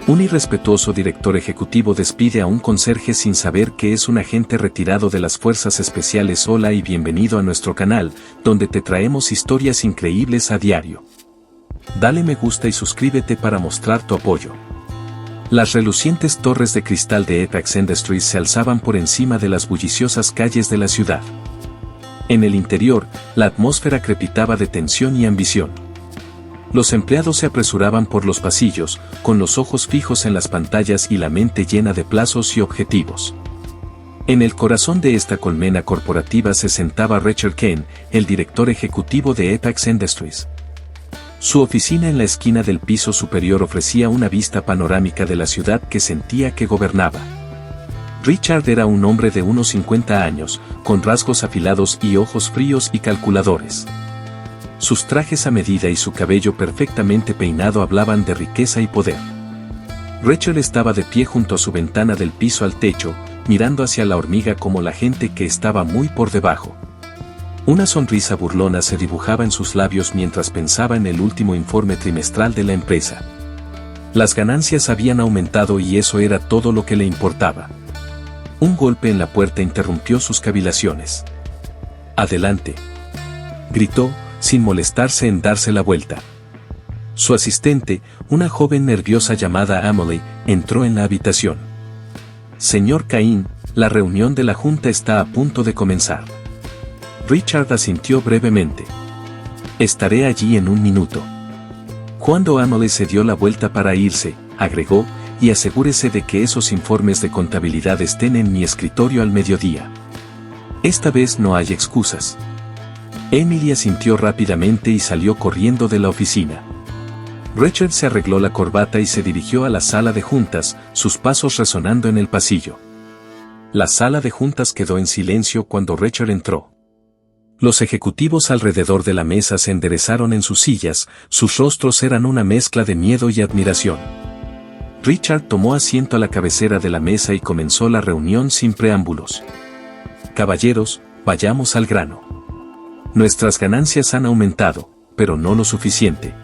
Un irrespetuoso director ejecutivo despide a un conserje sin saber que es un agente retirado de las fuerzas especiales. Hola y bienvenido a nuestro canal, donde te traemos historias increíbles a diario. Dale me gusta y suscríbete para mostrar tu apoyo. Las relucientes torres de cristal de Apex Industries se alzaban por encima de las bulliciosas calles de la ciudad. En el interior, la atmósfera crepitaba de tensión y ambición. Los empleados se apresuraban por los pasillos, con los ojos fijos en las pantallas y la mente llena de plazos y objetivos. En el corazón de esta colmena corporativa se sentaba Richard Kane, el director ejecutivo de Apex Industries. Su oficina en la esquina del piso superior ofrecía una vista panorámica de la ciudad que sentía que gobernaba. Richard era un hombre de unos 50 años, con rasgos afilados y ojos fríos y calculadores. Sus trajes a medida y su cabello perfectamente peinado hablaban de riqueza y poder. Richard estaba de pie junto a su ventana del piso al techo, mirando hacia la hormiga como la gente que estaba muy por debajo. Una sonrisa burlona se dibujaba en sus labios mientras pensaba en el último informe trimestral de la empresa. Las ganancias habían aumentado y eso era todo lo que le importaba. Un golpe en la puerta interrumpió sus cavilaciones. «Adelante», gritó, sin molestarse en darse la vuelta. Su asistente, una joven nerviosa llamada Emily, entró en la habitación. «Señor Kane, la reunión de la junta está a punto de comenzar». Richard asintió brevemente. «Estaré allí en un minuto». Cuando Emily se dio la vuelta para irse, agregó, «y asegúrese de que esos informes de contabilidad estén en mi escritorio al mediodía. Esta vez no hay excusas». Emily asintió rápidamente y salió corriendo de la oficina. Richard se arregló la corbata y se dirigió a la sala de juntas, sus pasos resonando en el pasillo. La sala de juntas quedó en silencio cuando Richard entró. Los ejecutivos alrededor de la mesa se enderezaron en sus sillas, sus rostros eran una mezcla de miedo y admiración. Richard tomó asiento a la cabecera de la mesa y comenzó la reunión sin preámbulos. «Caballeros, vayamos al grano. Nuestras ganancias han aumentado, pero no lo suficiente.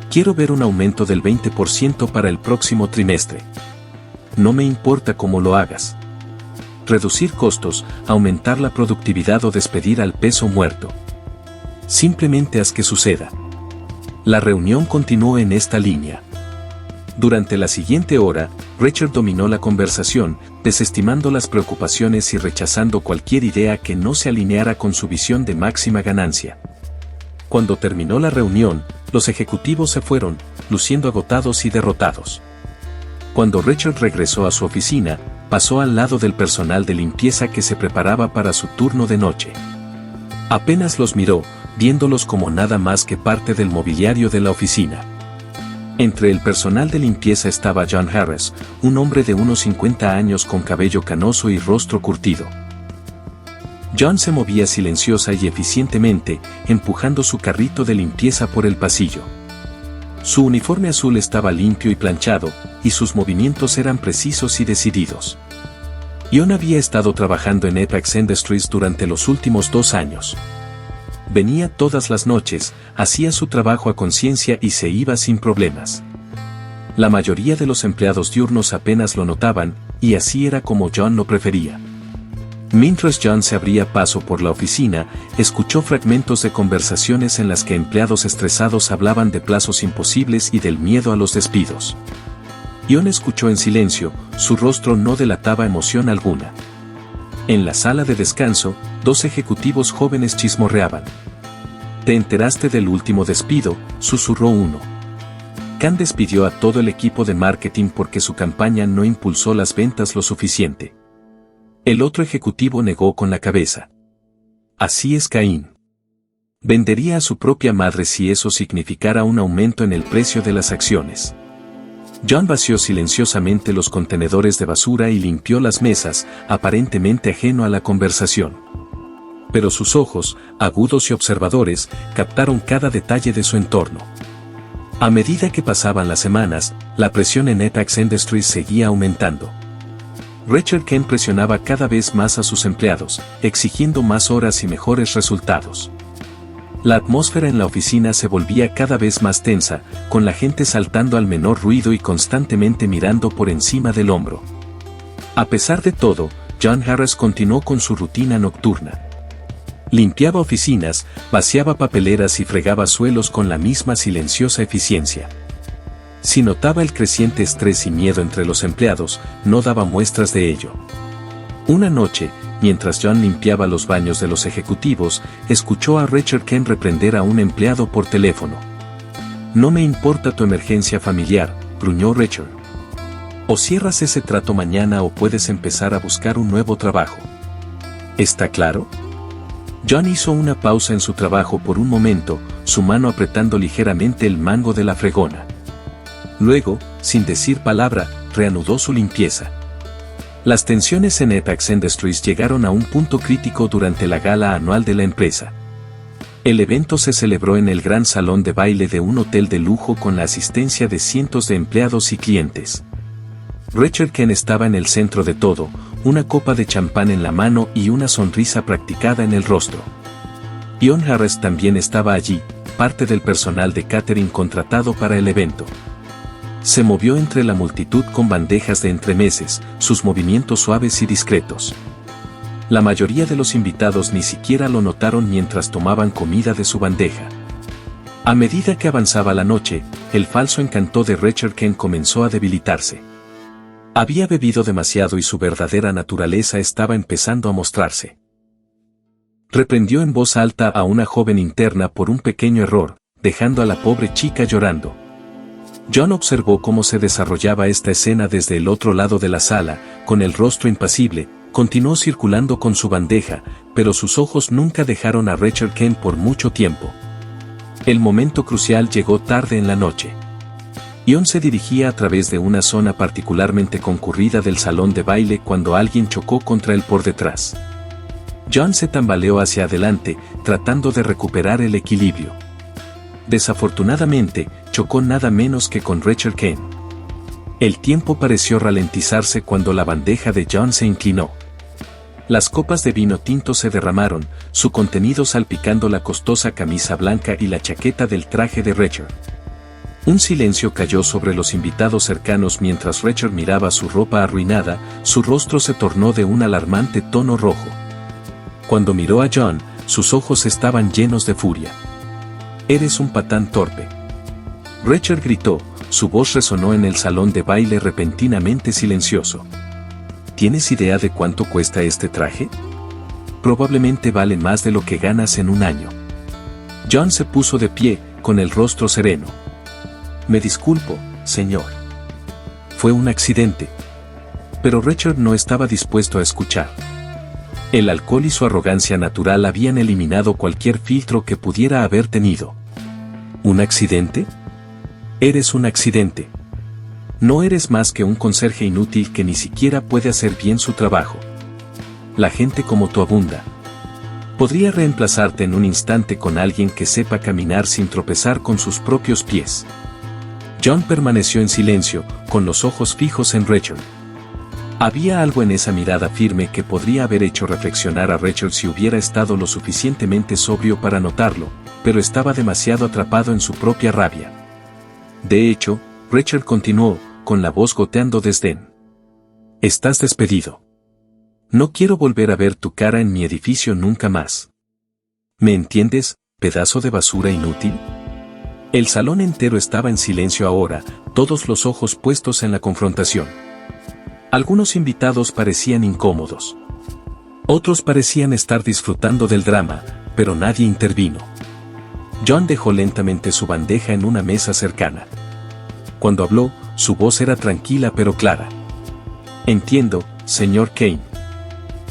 Quiero ver un aumento del 20% para el próximo trimestre. No me importa cómo lo hagas. Reducir costos, aumentar la productividad o despedir al peso muerto. Simplemente haz que suceda». La reunión continuó en esta línea. Durante la siguiente hora, Richard dominó la conversación, desestimando las preocupaciones y rechazando cualquier idea que no se alineara con su visión de máxima ganancia. Cuando terminó la reunión, los ejecutivos se fueron, luciendo agotados y derrotados. Cuando Richard regresó a su oficina, pasó al lado del personal de limpieza que se preparaba para su turno de noche. Apenas los miró, viéndolos como nada más que parte del mobiliario de la oficina. Entre el personal de limpieza estaba John Harris, un hombre de unos 50 años con cabello canoso y rostro curtido. John se movía silenciosa y eficientemente, empujando su carrito de limpieza por el pasillo. Su uniforme azul estaba limpio y planchado, y sus movimientos eran precisos y decididos. John había estado trabajando en Apex Industries durante los últimos 2 años. Venía todas las noches, hacía su trabajo a conciencia y se iba sin problemas. La mayoría de los empleados diurnos apenas lo notaban, y así era como John lo prefería. Mientras John se abría paso por la oficina, escuchó fragmentos de conversaciones en las que empleados estresados hablaban de plazos imposibles y del miedo a los despidos. John escuchó en silencio, su rostro no delataba emoción alguna. En la sala de descanso, 2 ejecutivos jóvenes chismorreaban. «¿Te enteraste del último despido?», susurró uno. «Khan despidió a todo el equipo de marketing porque su campaña no impulsó las ventas lo suficiente». El otro ejecutivo negó con la cabeza. «Así es Kane. Vendería a su propia madre si eso significara un aumento en el precio de las acciones». John vació silenciosamente los contenedores de basura y limpió las mesas, aparentemente ajeno a la conversación. Pero sus ojos, agudos y observadores, captaron cada detalle de su entorno. A medida que pasaban las semanas, la presión en Apex Industries seguía aumentando. Richard Kane presionaba cada vez más a sus empleados, exigiendo más horas y mejores resultados. La atmósfera en la oficina se volvía cada vez más tensa, con la gente saltando al menor ruido y constantemente mirando por encima del hombro. A pesar de todo, John Harris continuó con su rutina nocturna. Limpiaba oficinas, vaciaba papeleras y fregaba suelos con la misma silenciosa eficiencia. Si notaba el creciente estrés y miedo entre los empleados, no daba muestras de ello. Una noche, mientras John limpiaba los baños de los ejecutivos, escuchó a Richard Kent reprender a un empleado por teléfono. «No me importa tu emergencia familiar», gruñó Richard. «O cierras ese trato mañana o puedes empezar a buscar un nuevo trabajo». ¿Está claro? John hizo una pausa en su trabajo por un momento, su mano apretando ligeramente el mango de la fregona. Luego, sin decir palabra, reanudó su limpieza. Las tensiones en Apex Industries llegaron a un punto crítico durante la gala anual de la empresa. El evento se celebró en el gran salón de baile de un hotel de lujo con la asistencia de cientos de empleados y clientes. Richard Kent estaba en el centro de todo, una copa de champán en la mano y una sonrisa practicada en el rostro. John Harris también estaba allí, parte del personal de catering contratado para el evento. Se movió entre la multitud con bandejas de entremeses, sus movimientos suaves y discretos. La mayoría de los invitados ni siquiera lo notaron mientras tomaban comida de su bandeja. A medida que avanzaba la noche, el falso encanto de Richard Kent comenzó a debilitarse. Había bebido demasiado y su verdadera naturaleza estaba empezando a mostrarse. Reprendió en voz alta a una joven interna por un pequeño error, dejando a la pobre chica llorando. John observó cómo se desarrollaba esta escena desde el otro lado de la sala, con el rostro impasible, continuó circulando con su bandeja, pero sus ojos nunca dejaron a Richard Kent por mucho tiempo. El momento crucial llegó tarde en la noche. John se dirigía a través de una zona particularmente concurrida del salón de baile cuando alguien chocó contra él por detrás. John se tambaleó hacia adelante, tratando de recuperar el equilibrio. Desafortunadamente, chocó nada menos que con Richard Kent. El tiempo pareció ralentizarse cuando la bandeja de John se inclinó. Las copas de vino tinto se derramaron, su contenido salpicando la costosa camisa blanca y la chaqueta del traje de Richard. Un silencio cayó sobre los invitados cercanos mientras Richard miraba su ropa arruinada, su rostro se tornó de un alarmante tono rojo. Cuando miró a John, sus ojos estaban llenos de furia. «Eres un patán torpe». Richard gritó, su voz resonó en el salón de baile repentinamente silencioso. ¿Tienes idea de cuánto cuesta este traje? Probablemente vale más de lo que ganas en un año. John se puso de pie, con el rostro sereno. «Me disculpo, señor. Fue un accidente». Pero Richard no estaba dispuesto a escuchar. El alcohol y su arrogancia natural habían eliminado cualquier filtro que pudiera haber tenido. ¿Un accidente? Eres un accidente. No eres más que un conserje inútil que ni siquiera puede hacer bien su trabajo. La gente como tú abunda. Podría reemplazarte en un instante con alguien que sepa caminar sin tropezar con sus propios pies. John permaneció en silencio, con los ojos fijos en Richard. Había algo en esa mirada firme que podría haber hecho reflexionar a Richard si hubiera estado lo suficientemente sobrio para notarlo, pero estaba demasiado atrapado en su propia rabia. De hecho, Richard continuó, con la voz goteando desdén. «Estás despedido. No quiero volver a ver tu cara en mi edificio nunca más. ¿Me entiendes, pedazo de basura inútil?» El salón entero estaba en silencio ahora, todos los ojos puestos en la confrontación. Algunos invitados parecían incómodos. Otros parecían estar disfrutando del drama, pero nadie intervino. John dejó lentamente su bandeja en una mesa cercana. Cuando habló, su voz era tranquila pero clara. «Entiendo, señor Kane.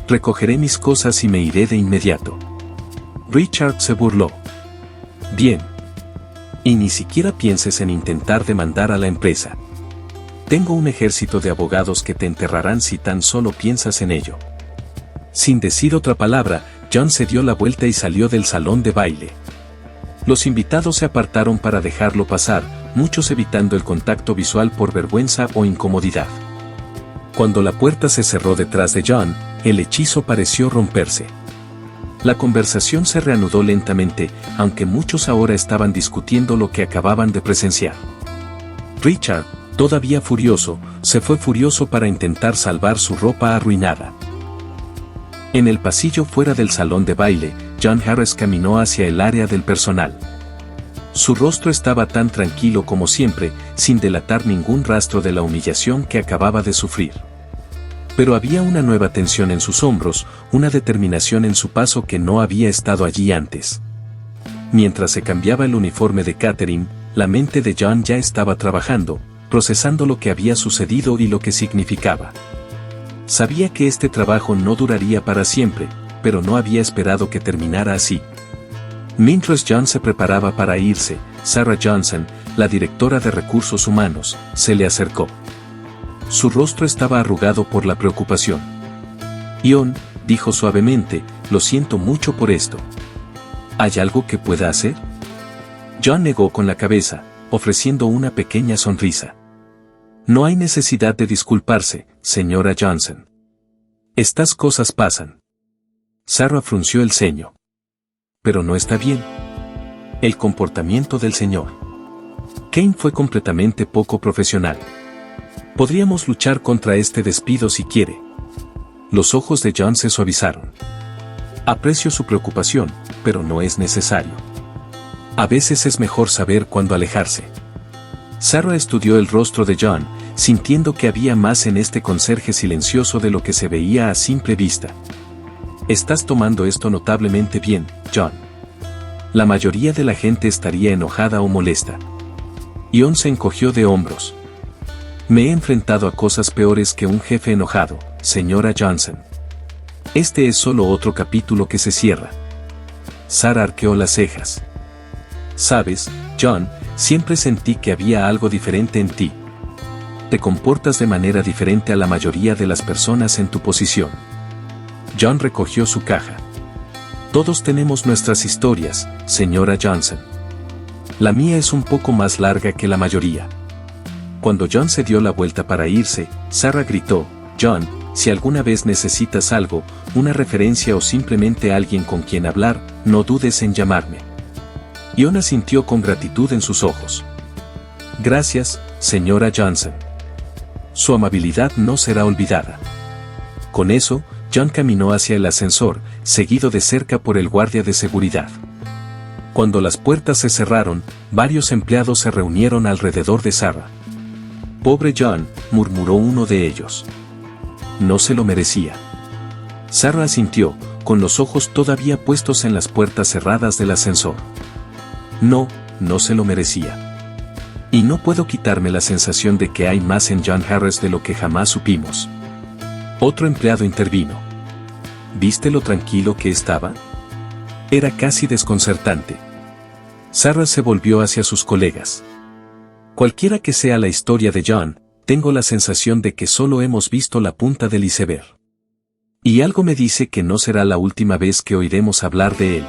Recogeré mis cosas y me iré de inmediato». Richard se burló. «Bien. Y ni siquiera pienses en intentar demandar a la empresa. Tengo un ejército de abogados que te enterrarán si tan solo piensas en ello». Sin decir otra palabra, John se dio la vuelta y salió del salón de baile. Los invitados se apartaron para dejarlo pasar, muchos evitando el contacto visual por vergüenza o incomodidad. Cuando la puerta se cerró detrás de John, el hechizo pareció romperse. La conversación se reanudó lentamente, aunque muchos ahora estaban discutiendo lo que acababan de presenciar. Richard, todavía furioso, se fue furioso para intentar salvar su ropa arruinada. En el pasillo fuera del salón de baile, John Harris caminó hacia el área del personal. Su rostro estaba tan tranquilo como siempre, sin delatar ningún rastro de la humillación que acababa de sufrir. Pero había una nueva tensión en sus hombros, una determinación en su paso que no había estado allí antes. Mientras se cambiaba el uniforme de Catherine, la mente de John ya estaba trabajando, procesando lo que había sucedido y lo que significaba. Sabía que este trabajo no duraría para siempre, pero no había esperado que terminara así. Mientras John se preparaba para irse, Sarah Johnson, la directora de recursos humanos, se le acercó. Su rostro estaba arrugado por la preocupación. John, dijo suavemente, lo siento mucho por esto. ¿Hay algo que pueda hacer? John negó con la cabeza, ofreciendo una pequeña sonrisa. No hay necesidad de disculparse, señora Johnson. Estas cosas pasan. Sarah frunció el ceño. Pero no está bien. El comportamiento del señor Kane fue completamente poco profesional. Podríamos luchar contra este despido si quiere. Los ojos de John se suavizaron. Aprecio su preocupación, pero no es necesario. A veces es mejor saber cuándo alejarse. Sarah estudió el rostro de John, sintiendo que había más en este conserje silencioso de lo que se veía a simple vista. Estás tomando esto notablemente bien, John. La mayoría de la gente estaría enojada o molesta. John se encogió de hombros. Me he enfrentado a cosas peores que un jefe enojado, señora Johnson. Este es solo otro capítulo que se cierra. Sarah arqueó las cejas. Sabes, John, siempre sentí que había algo diferente en ti. Te comportas de manera diferente a la mayoría de las personas en tu posición. John recogió su caja. Todos tenemos nuestras historias, señora Johnson. La mía es un poco más larga que la mayoría. Cuando John se dio la vuelta para irse, Sarah gritó, John, si alguna vez necesitas algo, una referencia o simplemente alguien con quien hablar, no dudes en llamarme. John asintió con gratitud en sus ojos. Gracias, señora Johnson. Su amabilidad no será olvidada. Con eso, John caminó hacia el ascensor, seguido de cerca por el guardia de seguridad. Cuando las puertas se cerraron, varios empleados se reunieron alrededor de Sarah. Pobre John, murmuró uno de ellos. No se lo merecía. Sarah asintió, con los ojos todavía puestos en las puertas cerradas del ascensor. No, no se lo merecía. Y no puedo quitarme la sensación de que hay más en John Harris de lo que jamás supimos. Otro empleado intervino. ¿Viste lo tranquilo que estaba? Era casi desconcertante. Sarah se volvió hacia sus colegas. Cualquiera que sea la historia de John, tengo la sensación de que solo hemos visto la punta del iceberg. Y algo me dice que no será la última vez que oiremos hablar de él.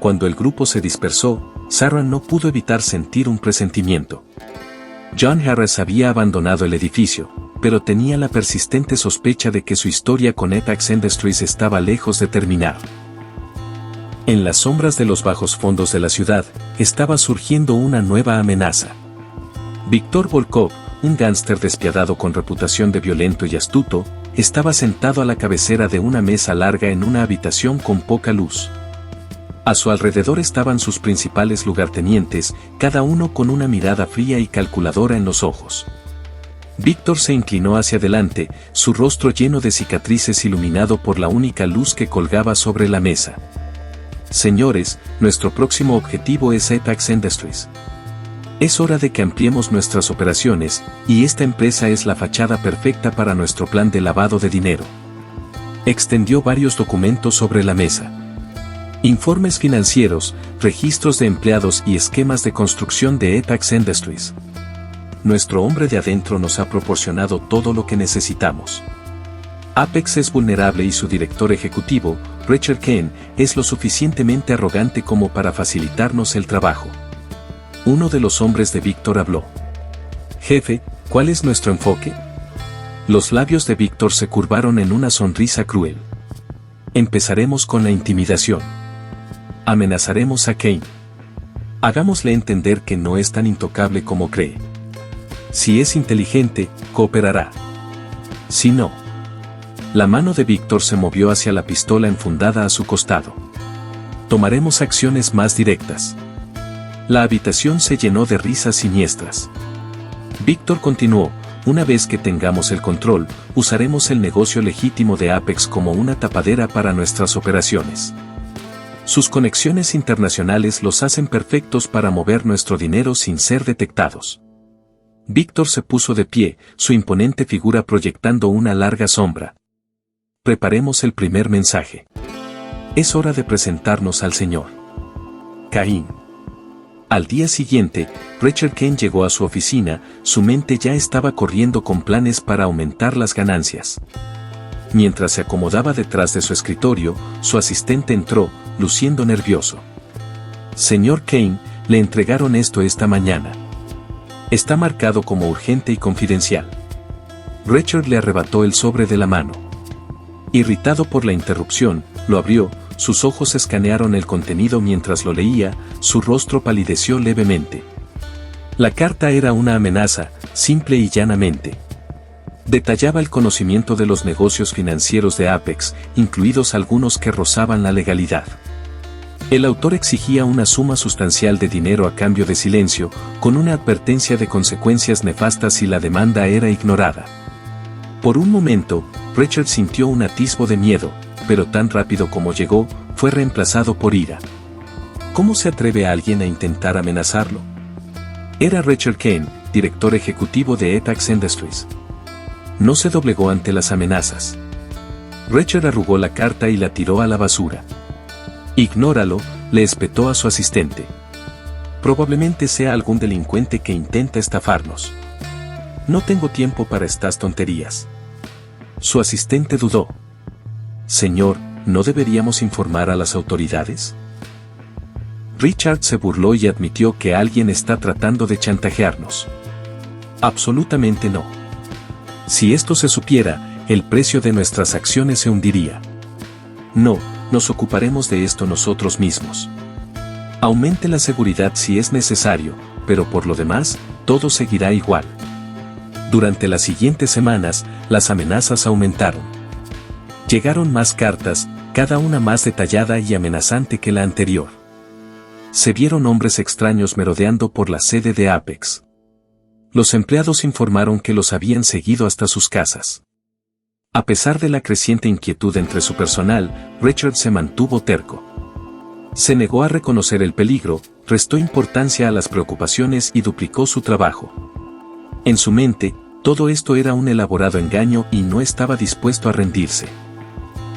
Cuando el grupo se dispersó, Sarah no pudo evitar sentir un presentimiento. John Harris había abandonado el edificio, pero tenía la persistente sospecha de que su historia con Apex Industries estaba lejos de terminar. En las sombras de los bajos fondos de la ciudad, estaba surgiendo una nueva amenaza. Víctor Volkov, un gángster despiadado con reputación de violento y astuto, estaba sentado a la cabecera de una mesa larga en una habitación con poca luz. A su alrededor estaban sus principales lugartenientes, cada uno con una mirada fría y calculadora en los ojos. Víctor se inclinó hacia adelante, su rostro lleno de cicatrices iluminado por la única luz que colgaba sobre la mesa. Señores, nuestro próximo objetivo es Apex Industries. Es hora de que ampliemos nuestras operaciones, y esta empresa es la fachada perfecta para nuestro plan de lavado de dinero. Extendió varios documentos sobre la mesa. Informes financieros, registros de empleados y esquemas de construcción de Apex Industries. Nuestro hombre de adentro nos ha proporcionado todo lo que necesitamos. Apex es vulnerable y su director ejecutivo, Richard Kane, es lo suficientemente arrogante como para facilitarnos el trabajo. Uno de los hombres de Víctor habló. Jefe, ¿cuál es nuestro enfoque? Los labios de Víctor se curvaron en una sonrisa cruel. Empezaremos con la intimidación. Amenazaremos a Kane. Hagámosle entender que no es tan intocable como cree. Si es inteligente, cooperará. Si no. La mano de Víctor se movió hacia la pistola enfundada a su costado. Tomaremos acciones más directas. La habitación se llenó de risas siniestras. Víctor continuó: una vez que tengamos el control, usaremos el negocio legítimo de Apex como una tapadera para nuestras operaciones. Sus conexiones internacionales los hacen perfectos para mover nuestro dinero sin ser detectados. Víctor se puso de pie, su imponente figura proyectando una larga sombra. Preparemos el primer mensaje. Es hora de presentarnos al señor Cain. Al día siguiente, Richard Kane llegó a su oficina, su mente ya estaba corriendo con planes para aumentar las ganancias. Mientras se acomodaba detrás de su escritorio, su asistente entró, luciendo nervioso. Señor Kane, le entregaron esto esta mañana. Está marcado como urgente y confidencial. Richard le arrebató el sobre de la mano. Irritado por la interrupción, lo abrió, sus ojos escanearon el contenido mientras lo leía, su rostro palideció levemente. La carta era una amenaza, simple y llanamente. Detallaba el conocimiento de los negocios financieros de Apex, incluidos algunos que rozaban la legalidad. El autor exigía una suma sustancial de dinero a cambio de silencio, con una advertencia de consecuencias nefastas si la demanda era ignorada. Por un momento, Richard sintió un atisbo de miedo, pero tan rápido como llegó, fue reemplazado por ira. ¿Cómo se atreve a alguien a intentar amenazarlo? Era Richard Kane, director ejecutivo de Apex Industries. No se doblegó ante las amenazas. Richard arrugó la carta y la tiró a la basura. Ignóralo, le espetó a su asistente. Probablemente sea algún delincuente que intenta estafarnos. No tengo tiempo para estas tonterías. Su asistente dudó. Señor, ¿no deberíamos informar a las autoridades? Richard se burló y admitió que alguien está tratando de chantajearnos. Absolutamente no. Si esto se supiera, el precio de nuestras acciones se hundiría. No, nos ocuparemos de esto nosotros mismos. Aumente la seguridad si es necesario, pero por lo demás, todo seguirá igual. Durante las siguientes semanas, las amenazas aumentaron. Llegaron más cartas, cada una más detallada y amenazante que la anterior. Se vieron hombres extraños merodeando por la sede de Apex. Los empleados informaron que los habían seguido hasta sus casas. A pesar de la creciente inquietud entre su personal, Richard se mantuvo terco. Se negó a reconocer el peligro, restó importancia a las preocupaciones y duplicó su trabajo. En su mente, todo esto era un elaborado engaño y no estaba dispuesto a rendirse.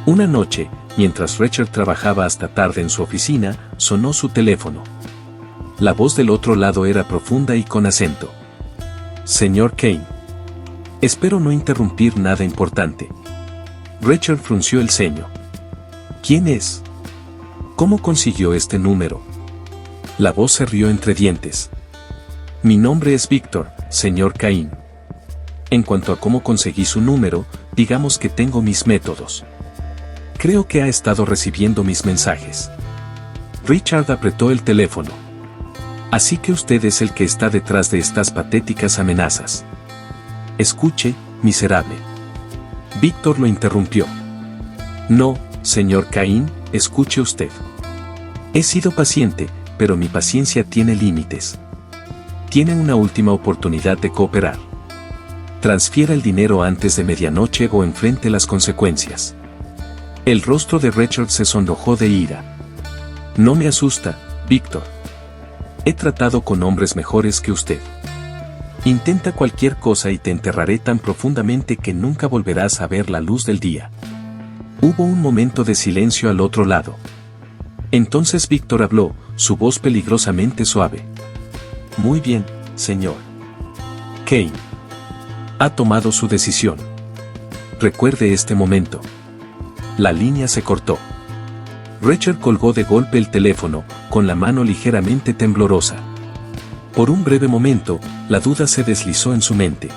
Una noche, mientras Richard trabajaba hasta tarde en su oficina, sonó su teléfono. La voz del otro lado era profunda y con acento. Señor Kane. Espero no interrumpir nada importante. Richard frunció el ceño. ¿Quién es? ¿Cómo consiguió este número? La voz se rió entre dientes. Mi nombre es Víctor, señor Cain. En cuanto a cómo conseguí su número, digamos que tengo mis métodos. Creo que ha estado recibiendo mis mensajes. Richard apretó el teléfono. Así que usted es el que está detrás de estas patéticas amenazas. Escuche, miserable. Víctor lo interrumpió. No, señor Cain, escuche usted. He sido paciente, pero mi paciencia tiene límites. Tiene una última oportunidad de cooperar. Transfiera el dinero antes de medianoche o enfrente las consecuencias. El rostro de Richard se sonrojó de ira. No me asusta, Víctor. He tratado con hombres mejores que usted. Intenta cualquier cosa y te enterraré tan profundamente que nunca volverás a ver la luz del día. Hubo un momento de silencio al otro lado. Entonces Víctor habló, su voz peligrosamente suave. Muy bien, señor Kane. Ha tomado su decisión. Recuerde este momento. La línea se cortó. Richard colgó de golpe el teléfono, con la mano ligeramente temblorosa. Por un breve momento, la duda se deslizó en su mente.